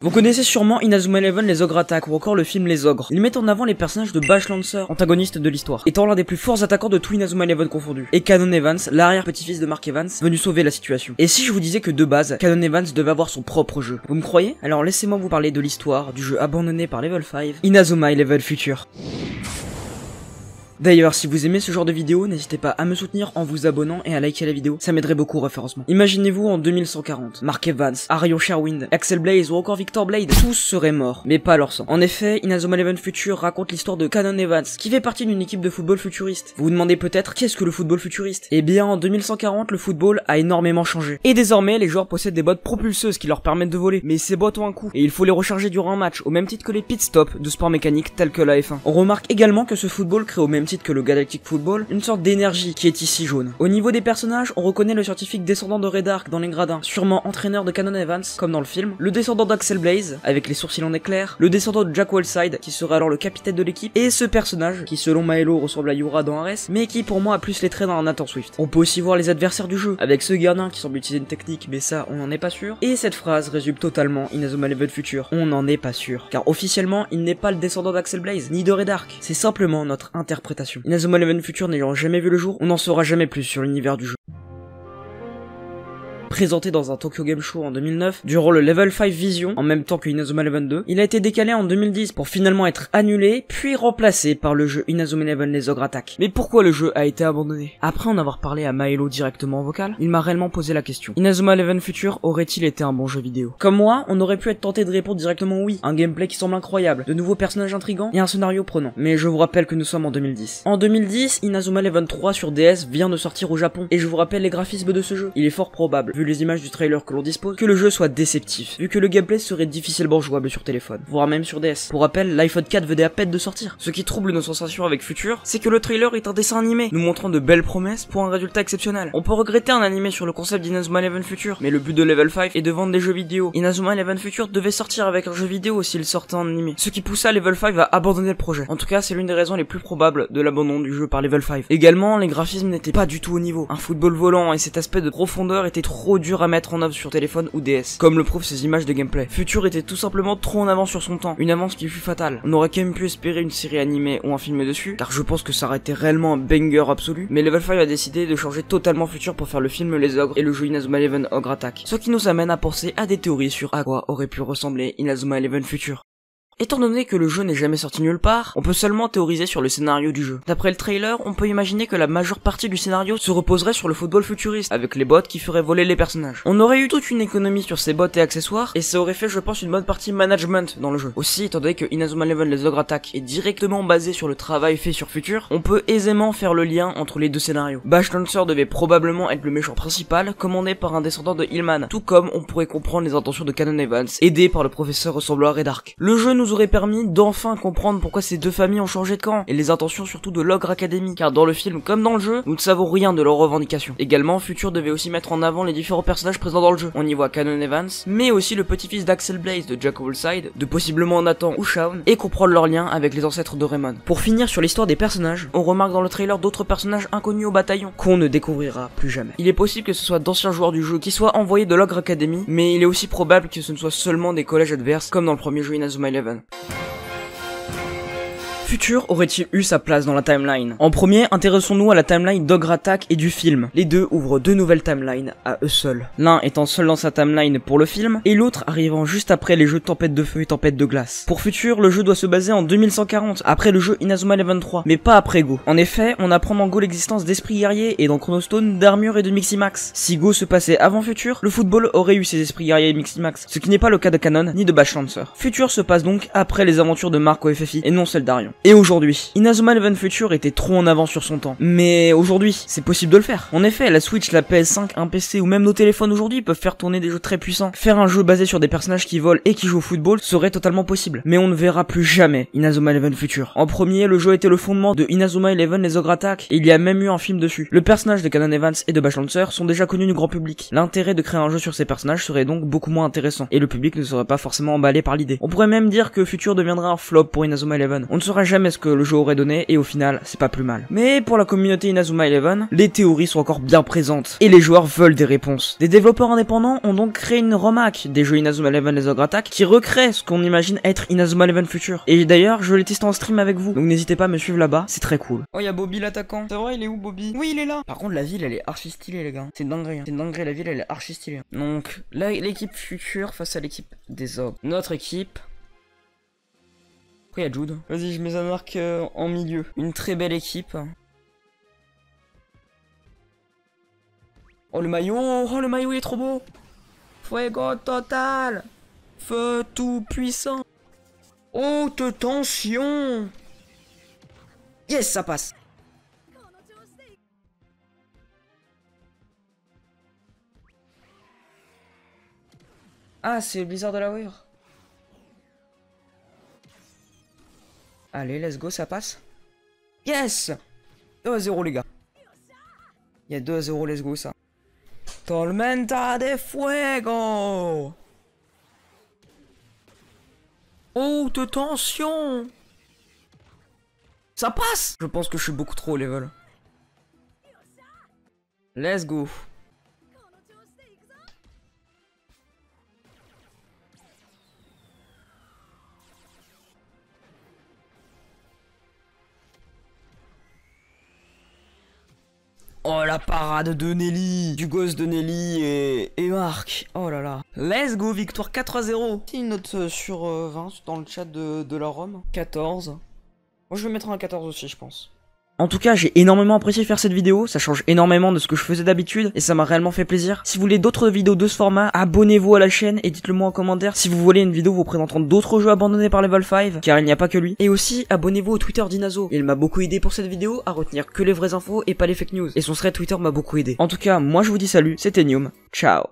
Vous connaissez sûrement Inazuma Eleven, les Ogres Attack ou encore le film Les Ogres. Ils mettent en avant les personnages de Bash Lancer, antagoniste de l'histoire, étant l'un des plus forts attaquants de tout Inazuma Eleven confondu, et Canon Evans, l'arrière-petit-fils de Mark Evans, venu sauver la situation. Et si je vous disais que de base, Canon Evans devait avoir son propre jeu, vous me croyez? Alors laissez-moi vous parler de l'histoire du jeu abandonné par Level 5, Inazuma Eleven Future. D'ailleurs, si vous aimez ce genre de vidéo, n'hésitez pas à me soutenir en vous abonnant et à liker la vidéo, ça m'aiderait beaucoup au référencement. Imaginez-vous en 2140, Mark Evans, Arion Sherwind, Axel Blaze ou encore Victor Blade, tous seraient morts, mais pas leur sang. En effet, Inazuma Eleven Future raconte l'histoire de Canon Evans, qui fait partie d'une équipe de football futuriste. Vous vous demandez peut-être qu'est-ce que le football futuriste? Eh bien, en 2140, le football a énormément changé. Et désormais, les joueurs possèdent des bottes propulseuses qui leur permettent de voler, mais ces bottes ont un coût, et il faut les recharger durant un match, au même titre que les pit stops de sport mécanique tels que la F1. On remarque également que ce football crée au même titre que le Galactic Football une sorte d'énergie qui est ici jaune. Au niveau des personnages, on reconnaît le scientifique descendant de Red Ark dans les gradins, sûrement entraîneur de Canon Evans, comme dans le film, le descendant d'Axel Blaze, avec les sourcils en éclair, le descendant de Jack Wellside, qui serait alors le capitaine de l'équipe, et ce personnage, qui selon Maelo ressemble à Yura dans Ares, mais qui pour moi a plus les traits d'un Nathan Swift. On peut aussi voir les adversaires du jeu, avec ce gardien qui semble utiliser une technique, mais ça, on n'en est pas sûr, et cette phrase résume totalement Inazuma Eleven Future, on n'en est pas sûr, car officiellement, il n'est pas le descendant d'Axel Blaze, ni de Red Ark, c'est simplement notre interprétation. Inazuma Eleven Future n'ayant jamais vu le jour, on n'en saura jamais plus sur l'univers du jeu. Présenté dans un Tokyo Game Show en 2009, durant le Level 5 Vision, en même temps que Inazuma Eleven 2, il a été décalé en 2010 pour finalement être annulé, puis remplacé par le jeu Inazuma Eleven les Ogres Attack. Mais pourquoi le jeu a été abandonné? Après en avoir parlé à Maelo directement en vocal, il m'a réellement posé la question. Inazuma Eleven Future aurait-il été un bon jeu vidéo? Comme moi, on aurait pu être tenté de répondre directement oui, un gameplay qui semble incroyable, de nouveaux personnages intrigants et un scénario prenant. Mais je vous rappelle que nous sommes en 2010. En 2010, Inazuma Eleven 3 sur DS vient de sortir au Japon, et je vous rappelle les graphismes de ce jeu. Il est fort probable, vu les images du trailer que l'on dispose, que le jeu soit déceptif, vu que le gameplay serait difficilement jouable sur téléphone, voire même sur DS. Pour rappel, l'iPhone 4 venait à peine de sortir. Ce qui trouble nos sensations avec Future, c'est que le trailer est un dessin animé, nous montrant de belles promesses pour un résultat exceptionnel. On peut regretter un animé sur le concept d'Inazuma Eleven Future, mais le but de Level 5 est de vendre des jeux vidéo. Inazuma Eleven Future devait sortir avec un jeu vidéo s'il sortait en animé, ce qui poussa Level 5 à abandonner le projet. En tout cas, c'est l'une des raisons les plus probables de l'abandon du jeu par Level 5. Également, les graphismes n'étaient pas du tout au niveau. Un football volant et cet aspect de profondeur était trop dur à mettre en œuvre sur téléphone ou DS, comme le prouvent ces images de gameplay. Future était tout simplement trop en avance sur son temps, une avance qui fut fatale. On aurait quand même pu espérer une série animée ou un film dessus, car je pense que ça aurait été réellement un banger absolu, mais Level 5 a décidé de changer totalement Future pour faire le film Les Ogres et le jeu Inazuma Eleven Ogre Attack, ce qui nous amène à penser à des théories sur à quoi aurait pu ressembler Inazuma Eleven Future. Étant donné que le jeu n'est jamais sorti nulle part, on peut seulement théoriser sur le scénario du jeu. D'après le trailer, on peut imaginer que la majeure partie du scénario se reposerait sur le football futuriste, avec les bots qui feraient voler les personnages. On aurait eu toute une économie sur ces bots et accessoires, et ça aurait fait je pense une bonne partie management dans le jeu. Aussi, étant donné que Inazuma Eleven les Ogre Attack est directement basé sur le travail fait sur Future, on peut aisément faire le lien entre les deux scénarios. Bash Lancer devait probablement être le méchant principal, commandé par un descendant de Hillman, tout comme on pourrait comprendre les intentions de Canon Evans, aidé par le professeur ressemblant à Red Ark. Le jeu nous aurait permis d'enfin comprendre pourquoi ces deux familles ont changé de camp, et les intentions surtout de l'Ogre Academy, car dans le film comme dans le jeu, nous ne savons rien de leurs revendications. Également, Future devait aussi mettre en avant les différents personnages présents dans le jeu. On y voit Canon Evans, mais aussi le petit-fils d'Axel Blaze de Jack Wellside, de possiblement Nathan ou Shaun, et comprendre leur lien avec les ancêtres de Raymond. Pour finir sur l'histoire des personnages, on remarque dans le trailer d'autres personnages inconnus au bataillon, qu'on ne découvrira plus jamais. Il est possible que ce soit d'anciens joueurs du jeu qui soient envoyés de l'Ogre Academy, mais il est aussi probable que ce ne soit seulement des collèges adverses, comme dans le premier jeu Inazuma Eleven. Future aurait-il eu sa place dans la timeline? En premier, intéressons-nous à la timeline d'Ogre Attack et du film. Les deux ouvrent deux nouvelles timelines à eux seuls. L'un étant seul dans sa timeline pour le film, et l'autre arrivant juste après les jeux Tempête de Feu et Tempête de Glace. Pour Future, le jeu doit se baser en 2140, après le jeu Inazuma Eleven 3, mais pas après Go. En effet, on apprend dans Go l'existence d'esprits guerriers et dans Chronostone d'armure et de Miximax. Si Go se passait avant Future, le football aurait eu ses esprits guerriers et Miximax, ce qui n'est pas le cas de Canon ni de Bash Lancer. Future se passe donc après les aventures de Mark au FFI et non celles d'Arion. Et aujourd'hui, Inazuma Eleven Future était trop en avance sur son temps. Mais aujourd'hui, c'est possible de le faire. En effet, la Switch, la PS5, un PC ou même nos téléphones aujourd'hui peuvent faire tourner des jeux très puissants. Faire un jeu basé sur des personnages qui volent et qui jouent au football serait totalement possible. Mais on ne verra plus jamais Inazuma Eleven Future. En premier, le jeu était le fondement de Inazuma Eleven les Ogre Attack, et il y a même eu un film dessus. Le personnage de Canon Evans et de Bash Lancer sont déjà connus du grand public. L'intérêt de créer un jeu sur ces personnages serait donc beaucoup moins intéressant, et le public ne serait pas forcément emballé par l'idée. On pourrait même dire que Future deviendra un flop pour Inazuma Eleven. On ne saura jamais jamais ce que le jeu aurait donné, et au final, c'est pas plus mal. Mais pour la communauté Inazuma Eleven, les théories sont encore bien présentes, et les joueurs veulent des réponses. Des développeurs indépendants ont donc créé une remake des jeux Inazuma Eleven les Ogre Attack, qui recrée ce qu'on imagine être Inazuma Eleven Future. Et d'ailleurs, je l'ai testé en stream avec vous, donc n'hésitez pas à me suivre là-bas, c'est très cool. Oh, y'a Bobby l'attaquant. C'est vrai, il est où Bobby? Oui, il est là. Par contre, la ville, elle est archi stylée, les gars. C'est dinguerie, hein. C'est dinguerie, la ville, elle est archi stylée. Donc, là, l'équipe Future face à l'équipe des Ogres. Notre équipe... Pourquoi y'a Jude? Vas-y, je mets un marque en milieu. Une très belle équipe. Oh, le maillot! Oh, le maillot, il est trop beau! Fuego total! Feu tout puissant! Haute tension! Yes, ça passe! Ah, c'est Blizzard de la Wire. Allez, let's go, ça passe. Yes! 2-0, les gars. Il y a 2-0, let's go, ça. Tormenta de Fuego! Haute tension! Ça passe! Je pense que je suis beaucoup trop au level. Let's go. Oh, la parade de Nelly, du gosse de Nelly et Marc. Oh là là. Let's go, victoire 4-0. Une note sur 20 dans le chat de la Rome. 14. Moi je vais mettre un 14 aussi, je pense. En tout cas, j'ai énormément apprécié faire cette vidéo, ça change énormément de ce que je faisais d'habitude, et ça m'a réellement fait plaisir. Si vous voulez d'autres vidéos de ce format, abonnez-vous à la chaîne et dites-le moi en commentaire si vous voulez une vidéo vous présentant d'autres jeux abandonnés par Level 5, car il n'y a pas que lui. Et aussi, abonnez-vous au Twitter d'Inazo. Il m'a beaucoup aidé pour cette vidéo à retenir que les vraies infos et pas les fake news. Et son thread Twitter m'a beaucoup aidé. En tout cas, moi je vous dis salut, c'était Nium, ciao.